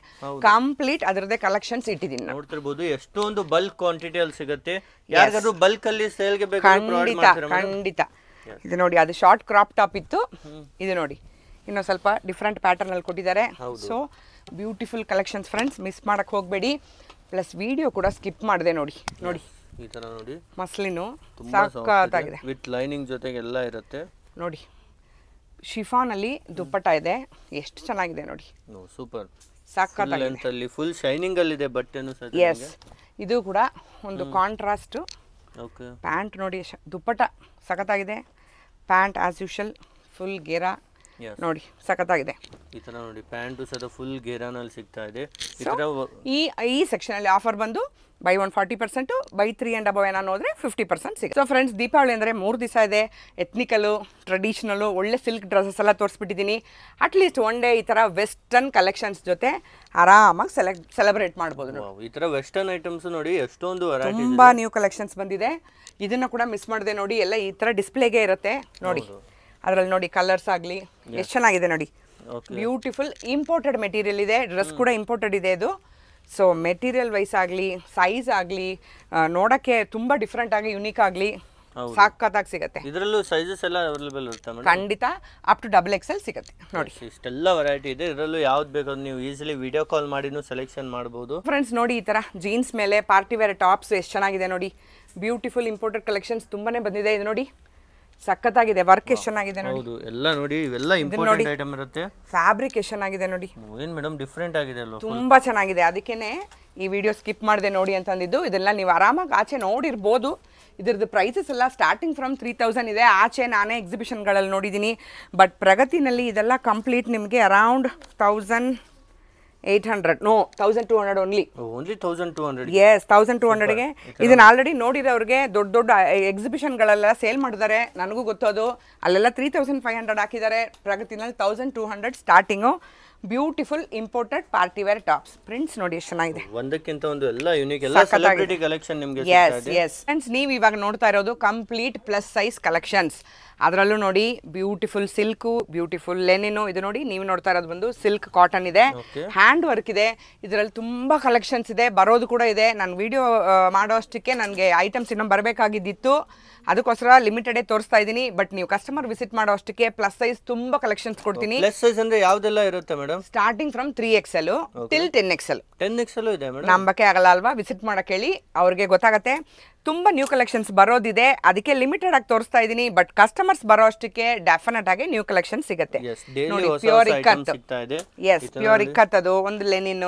ಕಂಪ್ಲೀಟ್ ಅದರದೇ ಕಲೆಕ್ಷನ್ಸ್ ಇಟ್ಟಿದ್ದೀನಿ. ನೋಡ್ತಿರ್ಬೋದು ಎಷ್ಟೊಂದು ಬಲ್ಕ್ ಕ್ವಾಂಟಿಟಿ ಅಲ್ಲಿ ಸಿಗುತ್ತೆ. ಯಾರಿಗಾದ್ರೂ ಬಲ್ಕ್ ಅಲ್ಲಿ ಸೇಲ್ ಗೆ ಬೇಕು ಖಂಡಿತ. ಇದು ನೋಡಿ, ಅದು ಶಾರ್ಟ್ ಕ್ರಾಪ್ ಟಾಪ್ ಇತ್ತು. ಇದು ನೋಡಿ ಇನ್ನೊಂದು ಸ್ವಲ್ಪ ಡಿಫ್ರೆಂಟ್ ಪ್ಯಾಟರ್ನ್ ಅಲ್ಲಿ ಕೊಟ್ಟಿದ್ದಾರೆ. So beautiful collections friends, miss ಮಾಡಕ್ ಹೋಗ್ಬೇಡಿ. ಪ್ಲಸ್ ವಿಡಿಯೋ ಕೂಡ ಸ್ಕಿಪ್ ಮಾಡಿದೆ ನೋಡಿ. ಈ ತರ ನೋಡಿ, ಮಸ್ಲಿನು ಸಖತ್ತಾಗಿದೆ. ವಿತ್ ಲೈನಿಂಗ್ ಜೊತೆಗೆ ಎಲ್ಲ ಇರುತ್ತೆ ನೋಡಿ. ಶಿಫಾನ್ ಅಲ್ಲಿ ದುಪ್ಪಟ್ಟ ಇದೆ, ಎಷ್ಟು ಚೆನ್ನಾಗಿದೆ ನೋಡಿ. ಸೂಪರ್, ಸಖತ್ತಾಗಿದೆ. ಫುಲ್ ಶೈನಿಂಗ್ ಅಲ್ಲಿ ಇದೆ ಬಟ್ಟೆನು ಸಹ. ಎಸ್, ಇದು ಕೂಡ ಒಂದು ಕಾಂಟ್ರಾಸ್ಟ್. ಓಕೆ, ಪ್ಯಾಂಟ್ ನೋಡಿ, ದುಪ್ಪಟ್ಟ ಸಖತ್ತಾಗಿದೆ. ಪ್ಯಾಂಟ್ ಆಸ್ ಯೂಶುವಲ್ ಫುಲ್ ಗೇರಾ ನೋಡಿ, ಸಖತ್ತಾಗಿದೆ. ಈ ತರ ನೋಡಿ, ಪ್ಯಾಂಟು ಸಹ ಫುಲ್ ಗೇರಾನಲ್ಲಿ ಸಿಗ್ತಾ ಇದೆ. ಈ ಸೆಕ್ಷನ್ ಅಲ್ಲಿ ಆಫರ್ ಬಂದು ಬೈ 1 40%, ಬೈ 3 and above ಏನಾನು ಹೋದ್ರೆ 50% ಸಿಗುತ್ತೆ. ಸೊ ಫ್ರೆಂಡ್ಸ್, ದೀಪಾವಳಿ ಅಂದರೆ 3 ದಿವಸ ಇದೆ. ಎತ್ನಿಕಲು, ಟ್ರೆಡಿಷನಲು, ಒಳ್ಳೆ ಸಿಲ್ಕ್ ಡ್ರೆಸ್ಸಸ್ ಎಲ್ಲ ತೋರಿಸ್ಬಿಟ್ಟಿದ್ದೀನಿ. ಅಟ್ಲೀಸ್ಟ್ ಒನ್ ಡೇ ಈ ಥರ ವೆಸ್ಟರ್ನ್ ಕಲೆಕ್ಷನ್ಸ್ ಜೊತೆ ಆರಾಮಾಗಿ ಸೆಲೆಬ್ರೇಟ್ ಮಾಡ್ಬೋದು. ಈ ಥರ ವೆಸ್ಟರ್ನ್ ಐಟಮ್ಸ್ ನೋಡಿ ಎಷ್ಟೊಂದು ತುಂಬ ನ್ಯೂ ಕಲೆಕ್ಷನ್ಸ್ ಬಂದಿದೆ. ಇದನ್ನು ಕೂಡ ಮಿಸ್ ಮಾಡಿದೆ ನೋಡಿ. ಎಲ್ಲ ಈ ಥರ ಡಿಸ್ಪ್ಲೇಗೆ ಇರುತ್ತೆ ನೋಡಿ. ಅದರಲ್ಲಿ ನೋಡಿ ಕಲರ್ಸ್ ಆಗಲಿ ಎಷ್ಟು ಚೆನ್ನಾಗಿದೆ ನೋಡಿ. ಬ್ಯೂಟಿಫುಲ್ ಇಂಪೋರ್ಟೆಡ್ ಮೆಟೀರಿಯಲ್ ಇದೆ. ಡ್ರೆಸ್ ಕೂಡ ಇಂಪೋರ್ಟೆಡ್ ಇದೆ ಇದು. ಸೊ ಮೆಟೀರಿಯಲ್ ವೈಸ್ ಆಗಲಿ, ಸೈಜ್ ಆಗಲಿ, ನೋಡೋಕ್ಕೆ ತುಂಬ ಡಿಫ್ರೆಂಟ್ ಆಗಿ ಯುನೀಕ್ ಆಗಲಿ ಸಾಕತ್ತಾಗಿ ಸಿಗುತ್ತೆ. ಇದರಲ್ಲೂ ಸೈಜಸ್ ಎಲ್ಲ ಅವೈಲೇಬಲ್ ಇರುತ್ತೆ ಮೇಡಂ? ಖಂಡಿತ ಅಪ್ ಟು XXL ಸಿಗುತ್ತೆ ನೋಡಿ. ಇಷ್ಟೆಲ್ಲ ವೆರೈಟಿ ಇದೆ. ಇದರಲ್ಲೂ ಯಾವ್ದು ಬೇಕು ನೀವು ಈಸಿಲಿ ವಿಡಿಯೋ ಕಾಲ್ ಮಾಡಿನೂ ಸೆಲೆಕ್ಷನ್ ಮಾಡಬಹುದು. ಫ್ರೆಂಡ್ಸ್ ನೋಡಿ, ಈ ಥರ ಜೀನ್ಸ್ ಮೇಲೆ ಪಾರ್ಟಿ ವೇರ್ ಟಾಪ್ಸ್ ಎಷ್ಟು ಚೆನ್ನಾಗಿದೆ ನೋಡಿ. ಬ್ಯೂಟಿಫುಲ್ ಇಂಪೋರ್ಟೆಡ್ ಕಲೆಕ್ಷನ್ಸ್ ತುಂಬಾನೇ ಬಂದಿದೆ. ಇದು ನೋಡಿ, ಸಖತ್ತಾಗಿದೆ. ವರ್ಕ್ ಎಷ್ಟು ಚೆನ್ನಾಗಿದೆ ನೋಡಿ. ಹೌದು, ಎಲ್ಲ ನೋಡಿ, ಇವೆಲ್ಲ ಇಂಪಾರ್ಟೆಂಟ್ ಐಟಮ್ ಇರುತ್ತೆ. ಫ್ಯಾಬ್ರಿಕ್ ಎಷ್ಟು ಚೆನ್ನಾಗಿದೆ ನೋಡಿ. ಏನು ಮೇಡಂ, ಡಿಫರೆಂಟ್ ಆಗಿದೆ ಅಲ್ವಾ? ತುಂಬಾ ಚೆನ್ನಾಗಿದೆ. ಅದಕ್ಕೇನೆ ಈ ವಿಡಿಯೋ ಸ್ಕಿಪ್ ಮಾಡಿದೆ ನೋಡಿ ಅಂತಂದಿದ್ದು. ಇದೆಲ್ಲ ನೀವು ಆರಾಮಾಗಿ ಆಚೆ ನೋಡಿರ್ಬೋದು. ಇದ್ರದ್ದು ಪ್ರೈಸಸ್ ಎಲ್ಲ ಸ್ಟಾರ್ಟಿಂಗ್ ಫ್ರಮ್ 3000 ಇದೆ. ಆಚೆ ನಾನೇ ಎಕ್ಸಿಬಿಷನ್ಗಳಲ್ಲಿ ನೋಡಿದ್ದೀನಿ. ಬಟ್ ಪ್ರಗತಿನಲ್ಲಿ ಇದೆಲ್ಲ ಕಂಪ್ಲೀಟ್ ನಿಮಗೆ around 1000 800 no 1200 only. Only 1200. Yes 1200ಗೆ ಇದನ್ನ ಆಲ್ರೆಡಿ ನೋಡಿರೋರಿಗೆ ದೊಡ್ಡ ದೊಡ್ಡ ಎಕ್ಸಿಬಿಷನ್ಗಳೆಲ್ಲ ಸೇಲ್ ಮಾಡಿದ್ದಾರೆ, ನನಗೂ ಗೊತ್ತೋದು. ಅಲ್ಲೆಲ್ಲ 3500 ಹಾಕಿದ್ದಾರೆ. ಪ್ರಗತಿನಲ್ಲಿ 1200 starting. Beautiful imported party wear tops. Prints ನೋಡಿ ಎಷ್ಟು ಚೆನ್ನಾಗಿದೆ, ಒಂದಕ್ಕಿಂತ ಒಂದು ಎಲ್ಲ ಯೂನಿಕ್, ಎಲ್ಲ ಸೆಲೆಬ್ರಿಟಿ ಕಲೆಕ್ಷನ್ ನಿಮಗೆ ಸಿಗ್ತಾ ಇದೆ. ಎಸ್ ಫ್ರೆಂಡ್ಸ್, ನೀವು ಇವಾಗ ನೋಡ್ತಾ ಇರೋದು ಕಂಪ್ಲೀಟ್ ಪ್ಲಸ್ ಸೈಜ್ ಕಲೆಕ್ಷನ್ಸ್. ಅದರಲ್ಲೂ ನೋಡಿ ಬ್ಯೂಟಿಫುಲ್ ಸಿಲ್ಕು, ಬ್ಯೂಟಿಫುಲ್ ಲೆನಿನು. ಇದು ನೋಡಿ ನೀವು ನೋಡ್ತಾ ಇರೋದು ಬಂದು ಸಿಲ್ಕ್ ಕಾಟನ್ ಇದೆ, ಹ್ಯಾಂಡ್ ವರ್ಕ್ ಇದೆ. ಇದರಲ್ಲಿ ತುಂಬಾ ಕಲೆಕ್ಷನ್ಸ್ ಇದೆ, ಬರೋದು ಕೂಡ ಇದೆ. ನಾನು ವಿಡಿಯೋ ಮಾಡೋ ಅಷ್ಟಕ್ಕೆ ನನಗೆ ಐಟಮ್ಸ್ ಇನ್ನೂ ಬರಬೇಕಾಗಿದ್ದಿತ್ತು, ಅದಕ್ಕೋಸ್ಕರ ಲಿಮಿಟೆಡ್ ತೋರಿಸ್ತಾ ಇದ್ದೀನಿ. ಬಟ್ ನೀವು ಕಸ್ಟಮರ್ ವಿಸಿಟ್ ಮಾಡೋ ಅಷ್ಟಕ್ಕೆ ಪ್ಲಸ್ ಸೈಜ್ ತುಂಬಾ ಕಲೆಕ್ಷನ್ಸ್ ಕೊಡ್ತೀನಿ. ಪ್ಲಸ್ ಸೈಜ್ ಅಂದ್ರೆ ಯಾವ್ದೆಲ್ಲ ಇರುತ್ತೆ madam? Starting from 3XL till 10XL. 10XL ಇದೆ ಮೇಡಮ್. ನಂಬಕ್ಕೆ ಆಗಲ್ಲ ಅಲ್ವಾ? ವಿಸಿಟ್ ಮಾಡಕ್ಕೆ ಹೇಳಿ, ಅವ್ರಿಗೆ ಗೊತ್ತಾಗತ್ತೆ. ತುಂಬಾ ನ್ಯೂ ಕಲೆಕ್ಷನ್ಸ್ ಬರೋದಿದೆ, ಅದಕ್ಕೆ ಲಿಮಿಟೆಡ್ ಆಗಿ ತೋರಿಸ್ತಾ ಇದೀನಿ. ಬಟ್ ಕಸ್ಟಮರ್ಸ್ ಬರೋ ಅಷ್ಟಕ್ಕೆ ಡೆಫಿನೆಟ್ ಆಗಿ ನ್ಯೂ ಕಲೆಕ್ಷನ್ ಸಿಗುತ್ತೆ. ನೋಡಿ pure ikat. Yes pure ikat, ಅದು ಒಂದು ಲೆನಿನ್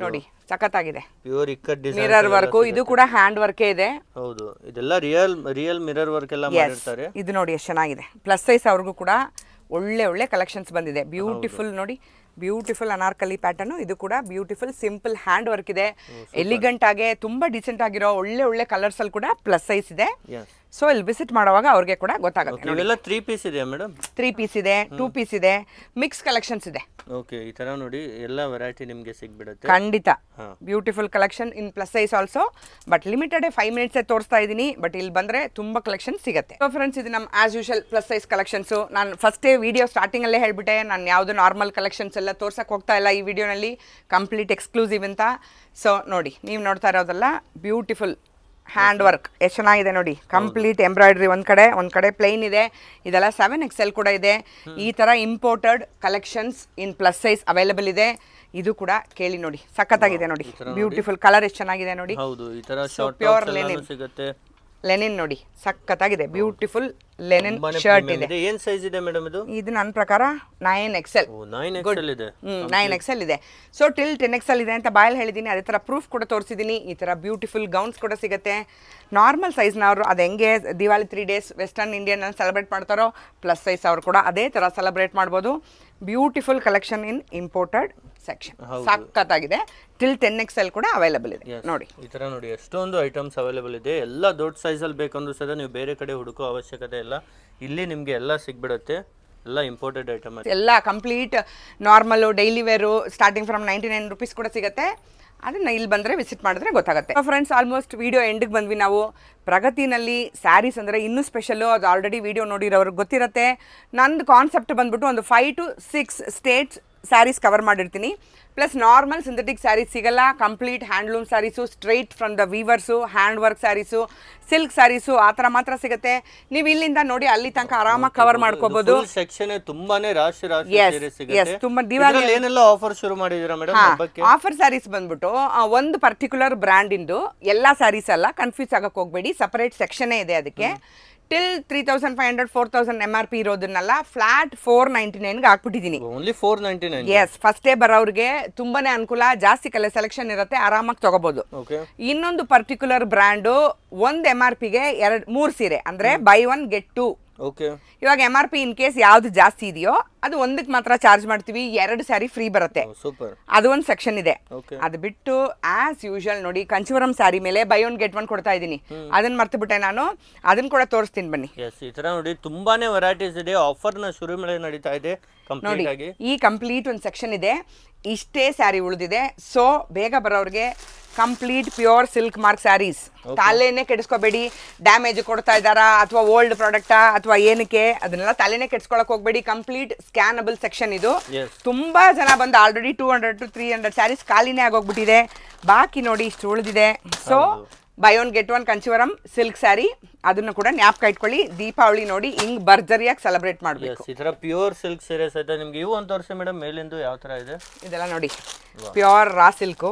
ನೋಡಿ ಸಖತ್ತಾಗಿದೆ. Pure ikat design, mirror work, ಇದು ಕೂಡ ಹ್ಯಾಂಡ್ ವರ್ಕ್ ಇದೆ. ಹೌದು, ಇದೆಲ್ಲ ರಿಯಲ್ ಮಿರರ್ ವರ್ಕ್ ಎಲ್ಲ ಮಾಡಿರ್ತಾರೆ. ಇದು ನೋಡಿ ಎಷ್ಟು ಚೆನ್ನಾಗಿದೆ. ಪ್ಲಸ್ ಸೈಜ್ ಅವ್ರಿಗೂ ಕೂಡ ಒಳ್ಳೆ ಕಲೆಕ್ಷನ್ಸ್ ಬಂದಿದೆ. ಬ್ಯೂಟಿಫುಲ್ ನೋಡಿ, ಬ್ಯೂಟಿಫುಲ್ ಅನಾರ್ಕಲಿ ಪ್ಯಾಟರ್ನ್. ಇದು ಕೂಡ ಬ್ಯೂಟಿಫುಲ್ ಸಿಂಪಲ್ ಹ್ಯಾಂಡ್ ವರ್ಕ್ ಇದೆ. ಎಲಿಗೆಂಟ್ ಆಗಿ ತುಂಬಾ ಡಿಸೆಂಟ್ ಆಗಿರೋ ಒಳ್ಳೆ ಕಲರ್ಸ್ ಅಲ್ಲಿ ಕೂಡ ಪ್ಲಸ್ ಸೈಜ್ ಇದೆ. ಸೊ ಇಲ್ಲಿ ವಿಸಿಟ್ ಮಾಡುವಾಗ ಅವ್ರಿಗೆ ಕೂಡ ಗೊತ್ತಾಗುತ್ತೆ. ಇವೆಲ್ಲ 3 ಪೀಸ್ ಇದೆ ಮೇಡಮ್. 3 ಪೀಸ್ ಇದೆ, 2 ಪೀಸ್ ಇದೆ, ಮಿಕ್ಸ್ ಕಲೆಕ್ಷನ್ಸ್ ಇದೆ. ಓಕೆ, ಈ ತರ ನೋಡಿ ಎಲ್ಲ ವೆರೈಟಿ ನಿಮಗೆ ಸಿಗ್ಬಿಡುತ್ತೆ ಖಂಡಿತ. Beautiful collection in plus size also. But limited 5 minutes ತೋರಿಸ್ತಾ ಇದ್ದೀನಿ. ಬಟ್ ಇಲ್ಲಿ ಬಂದ್ರೆ ತುಂಬಾ ಕಲೆಕ್ಷನ್ ಸಿಗುತ್ತೆ. ಸೊ ಫ್ರೆಂಡ್ಸ್, ಇದು ನಮ್ಮ as usual plus size collections. ನಾನು ಫಸ್ಟೇ ವಿಡಿಯೋ ಸ್ಟಾರ್ಟಿಂಗ್ ಅಲ್ಲೇ ಹೇಳ್ಬಿಟ್ಟೆ, ನಾನು ಯಾವ್ದು ನಾರ್ಮಲ್ ಕಲೆಕ್ಷನ್ಸ್ ಎಲ್ಲ ತೋರ್ಸಕ್ ಹೋಗ್ತಾ ಇಲ್ಲ ಈ ವಿಡಿಯೋನಲ್ಲಿ, ಕಂಪ್ಲೀಟ್ ಎಕ್ಸ್ಕ್ಲೂಸಿವ್ ಅಂತ. ಸೊ ನೋಡಿ, ನೀವು ನೋಡ್ತಾ ಇರೋದಲ್ಲ ಬ್ಯೂಟಿಫುಲ್ ಹ್ಯಾಂಡ್ ವರ್ಕ್ ಎಷ್ಟು ಚೆನ್ನಾಗಿದೆ ನೋಡಿ. ಕಂಪ್ಲೀಟ್ ಎಂಬ್ರಾಯ್ಡ್ರಿ, ಒಂದ್ ಕಡೆ ಪ್ಲೈನ್ ಇದೆ. ಇದೆಲ್ಲ 7XL ಕೂಡ ಇದೆ. ಈ ತರ ಇಂಪೋರ್ಟೆಡ್ ಕಲೆಕ್ಷನ್ಸ್ ಇನ್ ಪ್ಲಸ್ ಸೈಜ್ ಅವೈಲೇಬಲ್ ಇದೆ. ಇದು ಕೂಡ ಕೇಳಿ ನೋಡಿ, ಸಖತ್ತಾಗಿದೆ ನೋಡಿ. ಬ್ಯೂಟಿಫುಲ್ ಕಲರ್ ಎಷ್ಟು ಚೆನ್ನಾಗಿದೆ ನೋಡಿ. ಪ್ಯೂರ್ ಲೆನಿನ್ ಸಿಗುತ್ತೆ. ಲೆನಿನ್ ನೋಡಿ ಸಖತ್ತಾಗಿದೆ. ಬ್ಯೂಟಿಫುಲ್ ಲೆನಿನ್ ಶರ್ಟ್ ಇದೆ. ಏನು ಸೈಜ್ ಇದೆ ಮೇಡಮ್ ಇದು? ಇದು ನನ್ನ ಪ್ರಕಾರ 9XL. 9XL ಇದೆ. 9XL ಇದೆ. ಸೊ ಟಿಲ್ 10XL ಇದೆ ಅಂತ ಬಾಯಲ್ಲಿ ಹೇಳಿದ್ದೀನಿ. ಅದೇ ಥರ ಪ್ರೂಫ್ ಕೂಡ ತೋರಿಸಿದ್ದೀನಿ. ಈ ಥರ ಬ್ಯೂಟಿಫುಲ್ ಗೌನ್ಸ್ ಕೂಡ ಸಿಗುತ್ತೆ. ನಾರ್ಮಲ್ ಸೈಜ್ನವರು ಅದು ಹೆಂಗೆ Diwali 3 days western Indian celebrate ಮಾಡ್ತಾರೋ, ಪ್ಲಸ್ ಸೈಜ್ ಅವರು ಕೂಡ ಅದೇ ಥರ ಸೆಲೆಬ್ರೇಟ್ ಮಾಡ್ಬೋದು. ಬ್ಯೂಟಿಫುಲ್ ಕಲೆಕ್ಷನ್ ಇನ್ ಇಂಪೋರ್ಟೆಡ್ ಸೆಕ್ಷನ್, ಸಖತ್ತಾಗಿದೆ. ಟಿಲ್ 10XL ಕೂಡ ಅವೈಲೇಬಲ್ ಇದೆ ನೋಡಿ. ಈ ತರ ನೋಡಿ ಎಷ್ಟೊಂದು ಐಟಮ್ಸ್ ಅವೈಲೇಬಲ್ ಇದೆ. ಎಲ್ಲ ದೊಡ್ಡ ಸೈಜಲ್ಲಿ ಬೇಕಂದ್ರೂ ಸಹ ನೀವು ಬೇರೆ ಕಡೆ ಹುಡುಕೋ ಅವಶ್ಯಕತೆ ಇಲ್ಲ, ಇಲ್ಲಿ ನಿಮಗೆ ಎಲ್ಲ ಸಿಗ್ಬಿಡುತ್ತೆ. ಎಲ್ಲ ಇಂಪೋರ್ಟೆಡ್ ಐಟಮ್, ಎಲ್ಲ complete normal daily wear starting from 99 rupees ಕೂಡ ಸಿಗುತ್ತೆ. ಅದನ್ನ ಇಲ್ಲಿ ಬಂದರೆ ವಿಸಿಟ್ ಮಾಡಿದ್ರೆ ಗೊತ್ತಾಗುತ್ತೆ. ಫ್ರೆಂಡ್ಸ್, ಆಲ್ಮೋಸ್ಟ್ ವಿಡಿಯೋ ಎಂಡಿಗೆ ಬಂದ್ವಿ ನಾವು. ಪ್ರಗತಿನಲ್ಲಿ ಸ್ಯಾರೀಸ್ ಅಂದರೆ ಇನ್ನೂ ಸ್ಪೆಷಲ್ಲು, ಅದು ಆಲ್ರೆಡಿ ವಿಡಿಯೋ ನೋಡಿರೋರಿಗೆ ಗೊತ್ತಿರುತ್ತೆ. ನಂದು ಕಾನ್ಸೆಪ್ಟ್ ಬಂದ್ಬಿಟ್ಟು ಒಂದು 5 to 6 ಸ್ಟೇಟ್ಸ್ ಸ್ಯಾರೀಸ್ ಕವರ್ ಮಾಡಿರ್ತೀನಿ. ಪ್ಲಸ್ ನಾರ್ಮಲ್ ಸಿಂಥೆಟಿಕ್ ಸ್ಯಾರೀಸ್ ಸಿಗಲ್ಲ, complete handloom saris, straight from the weavers, hand work saris, silk saris, ಆ ಥರ ಮಾತ್ರ ಸಿಗುತ್ತೆ. ನೀವು ಇಲ್ಲಿಂದ ನೋಡಿ ಅಲ್ಲಿ ತನಕ ಆರಾಮಾಗಿ ಕವರ್ ಮಾಡ್ಕೋಬಹುದು. ಸೆಕ್ಷನ್ ತುಂಬಾನೇ ರಾಶಿ ತುಂಬಾ ದಿವಾಲಿ ಏನೆಲ್ಲ ಆಫರ್ ಶುರು ಮಾಡಿದೀರಾ ಮೇಡಮ್? ಆಫರ್ ಸ್ಯಾರೀಸ್ ಬಂದ್ಬಿಟ್ಟು ಒಂದು ಪರ್ಟಿಕ್ಯುಲರ್ ಬ್ರ್ಯಾಂಡ್ ಇಂದು ಎಲ್ಲಾ ಸ್ಯಾರೀಸ್ ಅಲ್ಲ, ಕನ್ಫ್ಯೂಸ್ ಆಗಕ್ಕೆ ಹೋಗ್ಬೇಡಿ. ಸಪರೇಟ್ ಸೆಕ್ಷನ್ ಇದೆ ಅದಕ್ಕೆ. ಟಿಲ್ 3500 4000 MRP ಇರೋದನ್ನೆಲ್ಲ ಫ್ಲಾಟ್ 499 ಹಾಕ್ಬಿಟ್ಟಿದ್ದೀನಿ. ಓನ್ಲಿ 499. ಎಸ್, ಫಸ್ಟ್ ಡೇ ಬರೋರಿಗೆ ತುಂಬಾನೇ ಅನುಕೂಲ. ಜಾಸ್ತಿ ಸೆಲೆಕ್ಷನ್ ಇರುತ್ತೆ, ಆರಾಮಾಗಿ ತಗೋಬಹುದು. ಇನ್ನೊಂದು ಪರ್ಟಿಕ್ಯುಲರ್ ಬ್ರ್ಯಾಂಡು ಒಂದು MRPಗೆ 3 ಸೀರೆ ಅಂದ್ರೆ ಬೈ 1 get 2. ಇವಾಗ MRP ಇನ್ ಕೇಸ್ ಯಾವ್ದು ಜಾಸ್ತಿ ಇದೆಯೋ ಅದು ಒಂದಕ್ಕೆ ಮಾತ್ರ ಚಾರ್ಜ್ ಮಾಡ್ತೀವಿ, 2 ಸ್ಯಾರಿ ಫ್ರೀ ಬರುತ್ತೆ. ಅದು ಒಂದು ಸೆಕ್ಷನ್ ಇದೆ. ಅದು ಬಿಟ್ಟು ಆಸ್ ಯೂಶುವಲ್ ನೋಡಿ, ಕಂಚಿವರಂ ಸ್ಯಾರಿ ಮೇಲೆ ಬೈ 1 get 1 ಕೊಡ್ತಾ ಇದ್ದೀನಿ. ಅದನ್ನ ಮರ್ತು ಬಿಟ್ಟೆ ನಾನು, ಅದನ್ನ ಕೂಡ ತೋರಿಸ್ತೀನಿ ಬನ್ನಿ. ಈ ತರ ನೋಡಿ ತುಂಬಾನೇ ವೆರೈಟೀಸ್ ಇದೆ. ಆಫರ್ ನ ಶುರು ಮೇಲೆ ನಡೀತಾ ಇದೆ. ನೋಡಿ, ಈ ಕಂಪ್ಲೀಟ್ ಒಂದು ಸೆಕ್ಷನ್ ಇದೆ. ಇಷ್ಟೇ ಸ್ಯಾರಿ ಉಳಿದಿದೆ. ಸೊ ಬೇಗ ಬರೋರಿಗೆ complete pure silk mark saris. ತಲೆನೇ ಕೆಡಿಸ್ಕೋಬೇಡಿ, ಡ್ಯಾಮೇಜ್ ಕೊಡ್ತಾ ಇದ್ದಾರಾ ಅಥವಾ ಓಲ್ಡ್ ಪ್ರಾಡಕ್ಟಾ ಅಥವಾ ಏನಕ್ಕೆ, ಅದನ್ನೆಲ್ಲ ತಲೆನೇ ಕೆಡಿಸ್ಕೊಳಕ್ ಹೋಗ್ಬೇಡಿ. ಕಂಪ್ಲೀಟ್ ಸ್ಕ್ಯಾನಬಲ್ ಸೆಕ್ಷನ್ ಇದು. ತುಂಬಾ ಜನ ಬಂದು ಆಲ್ರೆಡಿ 200 to 300 ಸ್ಯಾರೀಸ್ ಖಾಲಿನೇ ಆಗೋಗ್ಬಿಟ್ಟಿದೆ. ಬಾಕಿ ನೋಡಿ ಇಷ್ಟು ಉಳಿದಿದೆ. So buy 1 get 1 Kanchivaram silk sari, ಅದನ್ನು ಕೂಡ ಜ್ಞಾಪಕ ಇಟ್ಕೊಳ್ಳಿ. ದೀಪಾವಳಿ ನೋಡಿ ಹಿಂಗ್ ಭರ್ಜರಿಯಾಗಿ ಸೆಲೆಬ್ರೇಟ್ ಮಾಡಬೇಕು. ಈ ತರ ಪ್ಯೂರ್ ಸಿಲ್ಕ್ ಸೀರೆಸ್ ಐತೆ ನಿಮ್ಗೆ. ಇವು ಒಂದು ವರ್ಷ ಮೇಡಮ್ ಮೇಲಿಂದು ಯಾವ ತರ ಇದೆ ಇದೆಲ್ಲ ನೋಡಿ. ಪ್ಯೂರ್ ರಾ ಸಿಲ್ಕ್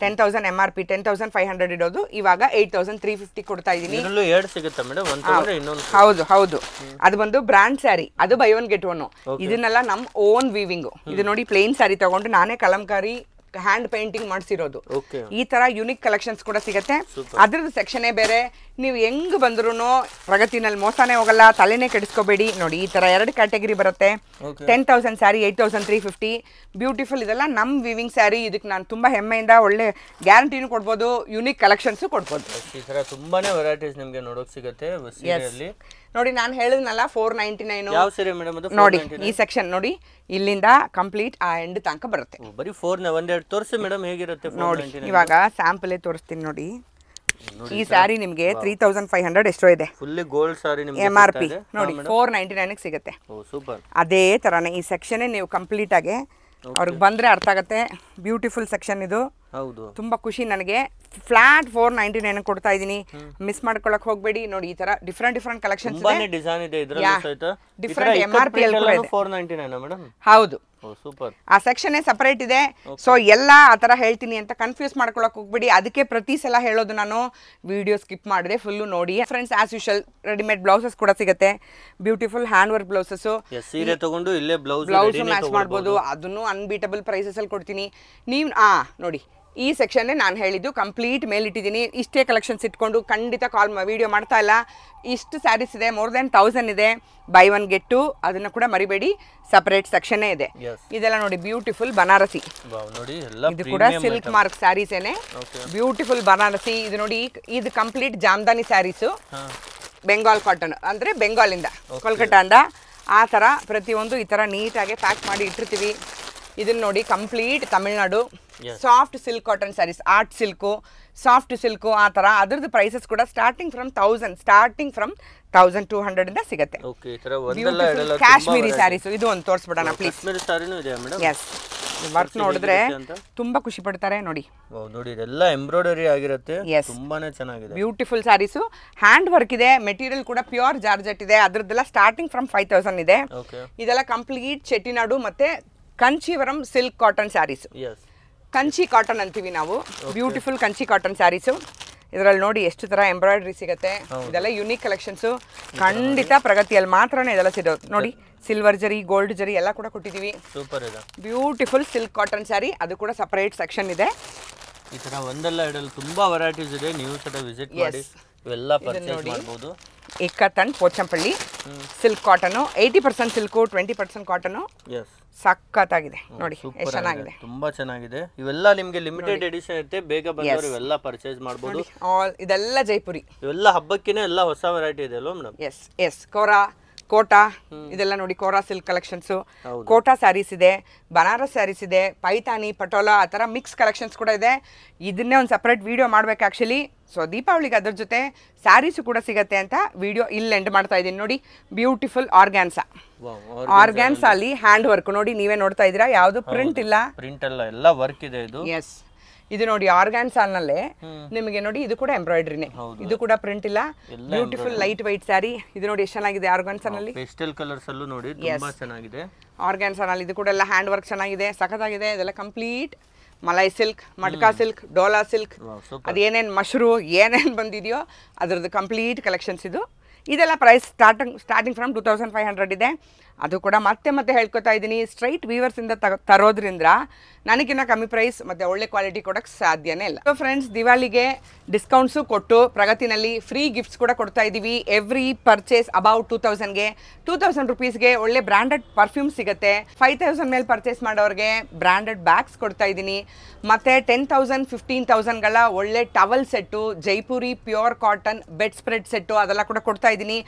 10,000 MRP 10,500 ಇಡೋದು, ಇವಾಗ 8,350 ಕೊಡ್ತಾ ಇದೀನಿ. ಇದರಲ್ಲೂ 2 ಸಿಗುತ್ತೆ ಮೇಡಮ್, ಒಂದು ತಗೊಂಡ್ರೆ ಇನ್ನೊಂದು. ಹೌದು. ಅದು ಬಂದು ಬ್ರಾಂಡ್ ಸ್ಯಾರಿ, ಅದು ಬೈ 1 get 1. ಇದನ್ನೆಲ್ಲ ನಮ್ ಓನ್ ವೀವಿಂಗ್. ಇದು ನೋಡಿ ಪ್ಲೇನ್ ಸ್ಯಾರಿ ತಗೊಂಡು ನಾನೇ ಕಲಂಕಾರಿ ಹ್ಯಾಂಡ್ ಪೇಂಟಿಂಗ್ ಮಾಡಿಸಿರೋದು. ಓಕೆ, ಈ ತರ ಯುನಿಕ್ ಕಲೆಕ್ಷನ್ಸ್ ಕೂಡ ಸಿಗುತ್ತೆ. ಅದ್ರದ್ದು ಸೆಕ್ಷನೇ ಬೇರೆ. ನೀವು ಹೆಂಗ್ ಬಂದ್ರು ಪ್ರಗತಿನಲ್ಲಿ ಮೋಸನೇ ಹೋಗಲ್ಲ, ತಲೆನೇ ಕೆಡಿಸ್ಕೋಬೇಡಿ. ನೋಡಿ ಈ ತರ 2 ಕ್ಯಾಟಗರಿ ಬರುತ್ತೆ. 10,000 ಸ್ಯಾರಿ, 8,350. ಬ್ಯೂಟಿಫುಲ್. ಇದೆಲ್ಲ ನಮ್ ವಿವಿಂಗ್ ಸ್ಯಾರಿ. ಇದಕ್ಕೆ ನಾನು ತುಂಬಾ ಹೆಮ್ಮೆಯಿಂದ ಒಳ್ಳೆ ಗ್ಯಾರಂಟಿನೂ ಕೊಡ್ಬೋದು, ಯುನಿಕ್ ಕಲೆಕ್ಷನ್ಸ್ ಕೊಡ್ಬೋದು. ಈ ತರ ತುಂಬಾನೇ ವೆರೈಟೀಸ್ ನಿಮ್ಗೆ ನೋಡೋಕ್ ಸಿಗುತ್ತೆ ಸೀರೆಯಲ್ಲಿ. ನೋಡಿ ನಾನು ಹೇಳಿದ್ನಲ್ಲ 499. ಯಾವ ಸೀರೆ ಮೇಡಮ್ ಅದು? ನೋಡಿ ಈ ಸೆಕ್ಷನ್ ನೋಡಿ, ಇಲ್ಲಿಂದ ಕಂಪ್ಲೀಟ್ ಆ ಎಂಡ್ ತನಕ ಬರುತ್ತೆ. ಬರೀ 4 ಒಂದೆರಡು ತೋರಿಸಿ ಮೇಡಮ್ ಹೇಗಿರುತ್ತೆ. ನೋಡಿ ಇವಾಗ ಸ್ಯಾಂಪಲ್ ತೋರಿಸ್ತೀನಿ ನೋಡಿ. ಈ ಸ್ಯಾರಿ ನಿಮಗೆ 3,500 ಎಷ್ಟೋ ಇದೆ. ಫುಲ್ಲಿ ಗೋಲ್ಡ್ ಸ್ಯಾರಿ ನಿಮಗೆ MRP ನೋಡಿ 499 ಗೆ ಸಿಗುತ್ತೆ. ಓ ಸೂಪರ್. ಅದೇ ತರಾನೇ ಈ ಸೆಕ್ಷನ್ ನೀವು ಕಂಪ್ಲೀಟ್ ಆಗಿ ಅವ್ರಿಗೆ ಬಂದ್ರೆ ಅರ್ಥ ಆಗುತ್ತೆ. ಬ್ಯೂಟಿಫುಲ್ ಸೆಕ್ಷನ್ ಇದು. ಹೌದು, ತುಂಬಾ ಖುಷಿ ನನಗೆ. ಫ್ಲಾಟ್ 499 ಕೊಡ್ತಾ ಇದೀನಿ, ಮಿಸ್ ಮಾಡ್ಕೊಳಕ್ ಹೋಗ್ಬೇಡಿ. ನೋಡಿ ಈ ತರ ಡಿಫರೆಂಟ್ ಕಲೆಕ್ಷನ್ಸ್ ಇದೆ. ತುಂಬಾನೇ ಡಿಸೈನ್ ಇದೆ ಇದರಲ್ಲಿ ಸಹಿತ. ಡಿಫರೆಂಟ್ MRP ಅಲ್ಲಿ ಕೂಡ ಇದೆ. 499 ಮೇಡಮ್? ಹೌದು. ಓ ಸೂಪರ್. ಆ ಸೆಕ್ಷನ್ ಸಪರೇಟ್ ಇದೆ. ಸೊ ಎಲ್ಲ ಆ ಥರ ಹೇಳ್ತೀನಿ ಅಂತ ಕನ್ಫ್ಯೂಸ್ ಮಾಡ್ಕೊಳಕ್ ಹೋಗ್ಬಿಡಿ. ಅದಕ್ಕೆ ಪ್ರತಿ ಸಲ ಹೇಳೋದು ನಾನು, ವಿಡಿಯೋ ಸ್ಕಿಪ್ ಮಾಡಿದೆ, ಫುಲ್ಲು ನೋಡಿ. Friends as usual readymade blouses ಕೂಡ ಸಿಗುತ್ತೆ. Beautiful hand work blouses. ಸೀರೆ ತಗೊಂಡು ಇಲ್ಲೇ ಬ್ಲೌಸ್ ಮ್ಯಾಚ್ ಮಾಡ್ಬೋದು. ಅದನ್ನು ಅನ್ಬೀಟಬಲ್ ಪ್ರೈಸಸ್ ಅಲ್ಲಿ ಕೊಡ್ತೀನಿ. ನೀವು ನೋಡಿ ಈ ಸೆಕ್ಷನ್ನೇ ನಾನು ಹೇಳಿದ್ದು ಕಂಪ್ಲೀಟ್ ಮೇಲಿಟ್ಟಿದ್ದೀನಿ. ಇಷ್ಟೇ ಕಲೆಕ್ಷನ್ಸ್ ಇಟ್ಕೊಂಡು ಖಂಡಿತ ವಿಡಿಯೋ ಮಾಡ್ತಾ ಇಲ್ಲ. ಇಷ್ಟು ಸ್ಯಾರೀಸ್ ಇದೆ, ಮೋರ್ ದೆನ್ 1000 ಇದೆ. ಬೈ 1 get 2 ಅದನ್ನ ಕೂಡ ಮರಿಬೇಡಿ. ಸಪರೇಟ್ ಸೆಕ್ಷನ್ ಇದೆ. ಇದೆಲ್ಲ ನೋಡಿ ಬ್ಯೂಟಿಫುಲ್ ಬನಾರಸಿ. ಇದು ಕೂಡ ಸಿಲ್ಕ್ ಮಾರ್ಕ್ ಸ್ಯಾರೀಸ್ ಏನೆ. ಬ್ಯೂಟಿಫುಲ್ ಬನಾರಸಿ. ಇದು ನೋಡಿ, ಇದು ಕಂಪ್ಲೀಟ್ ಜಾಮ್ದಾನಿ ಸ್ಯಾರೀಸ್. ಬೆಂಗಾಲ್ ಕಾಟನ್ ಅಂದ್ರೆ ಬೆಂಗಾಲಿಂದ, ಕೋಲ್ಕತ್ತಾಂದ. ಆ ಥರ ಪ್ರತಿಯೊಂದು ಈ ಥರ ನೀಟಾಗಿ ಪ್ಯಾಕ್ ಮಾಡಿ ಇಟ್ಟಿರ್ತೀವಿ. ಇದನ್ನ ನೋಡಿ complete Tamil Nadu soft silk cotton sarees, art silk, soft silk, ಆ ಥರ. ಅದ್ರದ್ದು ಪ್ರೈಸಸ್ ಕೂಡ ಸ್ಟಾರ್ಟಿಂಗ್ ಫ್ರಮ್ 1,200 ಇಂದ ಸಿಗುತ್ತೆ. ಕಾಶ್ಮೀರಿ ಸ್ಯಾರೀಸ್ ಇದು ಒಂದು ತೋರಿಸ್ಬಿಡೋಣ ಪ್ಲೀಸ್. ಎಸ್, ವರ್ಕ್ ನೋಡಿದ್ರೆ ತುಂಬಾ ಖುಷಿ ಪಡ್ತಾರೆ. ನೋಡಿ ನೋಡಿ ಇದೆಲ್ಲ ಎಂಬ್ರಾಯ್ಡರಿ ಆಗಿರುತ್ತೆ. ತುಂಬಾನೇ ಚೆನ್ನಾಗಿದೆ. ಬ್ಯೂಟಿಫುಲ್ ಸ್ಯಾರೀಸು. ಹ್ಯಾಂಡ್ ವರ್ಕ್ ಇದೆ. ಮೆಟೀರಿಯಲ್ ಕೂಡ ಪ್ಯೂರ್ ಜಾರ್ಜೆಟ್ ಇದೆ. ಅದ್ರದ್ದೆಲ್ಲ ಸ್ಟಾರ್ಟಿಂಗ್ ಫ್ರಮ್ 5,000 ಇದೆ. ಇದೆಲ್ಲ ಕಂಪ್ಲೀಟ್ ಚೆಟ್ಟಿನಾಡು ಮತ್ತೆ Kanchivaram silk cotton saris. Kanchi cotton ಅಂತೀವಿ ನಾವು. Beautiful Kanchi cotton saris. ಇದರಲ್ಲಿ ನೋಡಿ ಎಷ್ಟು ತರ ಎಂಬ್ರಾಯ್ಡ್ರಿ ಸಿಗುತ್ತೆ. ಇದೆಲ್ಲ ಯುನಿಕ್ ಕಲೆಕ್ಷನ್ಸು. ಖಂಡಿತ ಪ್ರಗತಿಯಲ್ಲಿ ಮಾತ್ರನೇ ಇದೆಲ್ಲ ಸಿಗೋದು. ನೋಡಿ ಸಿಲ್ವರ್ ಜರಿ, ಗೋಲ್ಡ್ ಜರಿ ಎಲ್ಲ ಕೂಡ ಕೊಟ್ಟಿದ್ದೀವಿ. Beautiful silk cotton sari. ಅದು ಕೂಡ ಸಪರೇಟ್ ಸೆಕ್ಷನ್ ಇದೆ. ಈ ತರ ಒಂದಲ್ಲ ಎರಡಲ್ಲ ತುಂಬಾ ವೆರೈಟೀಸ್ ಇದೆ. ನೀವು ಸಹ ವಿಸಿಟ್ ಮಾಡಿ ಇವೆಲ್ಲ ಪರ್ಚೇಸ್ ಮಾಡಬಹುದು. ಏಕತನ್ ಪೋಚಂಪಳ್ಳಿ ಸಿಲ್ಕ್ ಕಾಟನ್. 80% silk, 20% cotton. ಸಕ್ಕತ್ತಾಗಿದೆ ನೋಡಿ, ಎಷ್ಟು ಚೆನ್ನಾಗಿದೆ. ತುಂಬಾ ಚೆನ್ನಾಗಿದೆ. ಇವೆಲ್ಲ ನಿಮಗೆ ಲಿಮಿಟೆಡ್ ಎಡಿಷನ್ ಇರುತ್ತೆ. ಬೇಗ ಬಂದವರು ಇವೆಲ್ಲ ಪರ್ಚೇಸ್ ಮಾಡಬಹುದು. ಇದೆಲ್ಲ ಜೈಪುರಿ. ಇವೆಲ್ಲ ಹಬ್ಬಕ್ಕಿನೇ ಎಲ್ಲ ಹೊಸ ವೆರೈಟಿ ಇದೆ ಅಲ್ವಾ ಮೇಡಮ್? ಎಸ್ ಕೋಟಾ ಇದೆಲ್ಲ ನೋಡಿ, ಕೋರಾ ಸಿಲ್ಕ್ ಕಲೆಕ್ಷನ್ಸ್. ಕೋಟಾ ಸ್ಯಾರೀಸ್ ಇದೆ, ಬನಾರಸ್ ಸ್ಯಾರೀಸ್ ಇದೆ, ಪೈತಾನಿ, ಪಟೋಲಾ, ಆ ಥರ ಮಿಕ್ಸ್ ಕಲೆಕ್ಷನ್ಸ್ ಕೂಡ ಇದೆ. ಇದನ್ನೇ ಒಂದು ಸಪ್ರೇಟ್ ವಿಡಿಯೋ ಮಾಡ್ಬೇಕು ಆ್ಯಕ್ಚುಲಿ. ಸೊ ದೀಪಾವಳಿಗೆ ಅದ್ರ ಜೊತೆ ಸ್ಯಾರೀಸು ಕೂಡ ಸಿಗತ್ತೆ ಅಂತ ವಿಡಿಯೋ ಇಲ್ಲಿ ಎಂಡ್ ಮಾಡ್ತಾ ಇದ್ದೀನಿ. ನೋಡಿ ಬ್ಯೂಟಿಫುಲ್ ಆರ್ಗ್ಯಾನ್ಸಾ. ಆರ್ಗ್ಯಾನ್ಸಾ ಅಲ್ಲಿ ಹ್ಯಾಂಡ್ ವರ್ಕ್ ನೋಡಿ, ನೀವೇ ನೋಡ್ತಾ ಇದ್ದೀರಾ. ಯಾವುದು ಪ್ರಿಂಟ್ ಇಲ್ಲ, ಎಲ್ಲ ವರ್ಕ್ ಇದೆ ಇದು. ಎಸ್, ಇದು ನೋಡಿ ಆರ್ಗ್ಯಾನ್ಸಾನಲ್ಲೇ ನಿಮಗೆ ನೋಡಿ, ಇದು ಕೂಡ ಎಂಬ್ರಾಯ್ಡ್ರಿನೇ. ಇದು ಕೂಡ ಪ್ರಿಂಟ್ ಇಲ್ಲ. Beautiful light white sari. ಇದು ನೋಡಿ ಎಷ್ಟು ಚೆನ್ನಾಗಿದೆ ಆರ್ಗ್ಯಾನ್ಸಾನಲ್ಲಿ. ಪೇಸ್ಟಲ್ ಕಲರ್ಸ್ ಅಲ್ಲೂ ನೋಡಿ ತುಂಬಾ ಚೆನ್ನಾಗಿದೆ. ಆರ್ಗ್ಯಾನ್ಸಾನಲ್ಲಿ ಇದು ಕೂಡ ಎಲ್ಲ ಹ್ಯಾಂಡ್ ವರ್ಕ್ ಚೆನ್ನಾಗಿದೆ, ಸಖತ್ತಾಗಿದೆ. ಇದೆಲ್ಲ complete Malai silk, Madka silk, Dola silk, ಅದೇನೇನು ಮಶ್ರೂ ಏನೇನು ಬಂದಿದೆಯೋ ಅದರದ್ದು ಕಂಪ್ಲೀಟ್ ಕಲೆಕ್ಷನ್ಸ್ ಇದು. ಇದೆಲ್ಲ ಪ್ರೈಸ್ ಸ್ಟಾರ್ಟಿಂಗ್ ಫ್ರಮ್ 2,500 ಇದೆ. ಅದು ಕೂಡ ಮತ್ತೆ ಹೇಳ್ಕೊತಾ ಇದ್ದೀನಿ, ಸ್ಟ್ರೈಟ್ ವೀವರ್ಸಿಂದ ತರೋದ್ರಿಂದ ನನಗಿನ್ನ ಕಮ್ಮಿ ಪ್ರೈಸ್ ಮತ್ತು ಒಳ್ಳೆ ಕ್ವಾಲಿಟಿ ಕೊಡೋಕ್ಕೆ ಸಾಧ್ಯನೇ ಇಲ್ಲ. ಸೊ ಫ್ರೆಂಡ್ಸ್, ದಿವಾಳಿಗೆ ಡಿಸ್ಕೌಂಟ್ಸು ಕೊಟ್ಟು ಪ್ರಗತಿನಲ್ಲಿ ಫ್ರೀ ಗಿಫ್ಟ್ಸ್ ಕೂಡ ಕೊಡ್ತಾ ಇದ್ದೀವಿ. ಎವ್ರಿ ಪರ್ಚೇಸ್ ಅಬೌಟ್ 2,000ಗೆ 2,000 ರುಪೀಸ್ಗೆ ಒಳ್ಳೆ ಬ್ರ್ಯಾಂಡೆಡ್ ಪರ್ಫ್ಯೂಮ್ ಸಿಗುತ್ತೆ. 5,000 ಮೇಲೆ ಪರ್ಚೇಸ್ ಮಾಡೋರಿಗೆ ಬ್ರ್ಯಾಂಡೆಡ್ ಬ್ಯಾಗ್ಸ್ ಕೊಡ್ತಾ ಇದ್ದೀನಿ. ಮತ್ತು 10,000 15,000ಗಳ ಒಳ್ಳೆ towel set, Jaipuri pure cotton bed spread set ಅದೆಲ್ಲ ಕೂಡ ಕೊಡ್ತಾ ಇದ್ದೀನಿ.